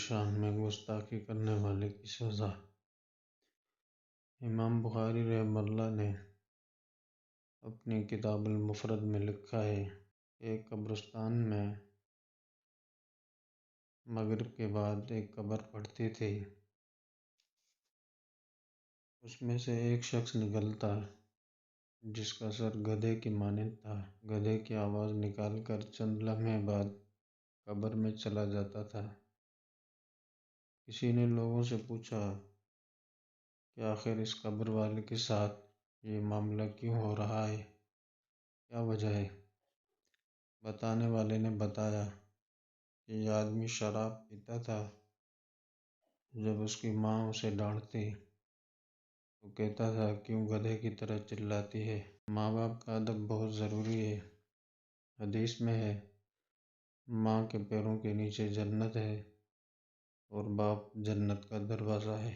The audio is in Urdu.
شان میں گستاخی کرنے والے کی سزا۔ امام بخاری رحمہ اللہ نے اپنی کتاب المفرد میں لکھا ہے، ایک قبرستان میں مغرب کے بعد ایک قبر پڑتی تھی، اس میں سے ایک شخص نکلتا جس کا سر گدھے کی مانند تھا، گدھے کی آواز نکال کر چند لمحے بعد قبر میں چلا جاتا تھا۔ کسی نے لوگوں سے پوچھا کہ آخر اس قبر والے کے ساتھ یہ معاملہ کیوں ہو رہا ہے، کیا وجہ ہے؟ بتانے والے نے بتایا کہ یہ آدمی شراب پیتا تھا، جب اس کی ماں اسے ڈانٹتی تو کہتا تھا کیوں گدھے کی طرح چلاتی ہے۔ ماں باپ کا ادب بہت ضروری ہے۔ حدیث میں ہے، ماں کے پیروں کے نیچے جنت ہے اور باپ جنت کا دروازہ ہے۔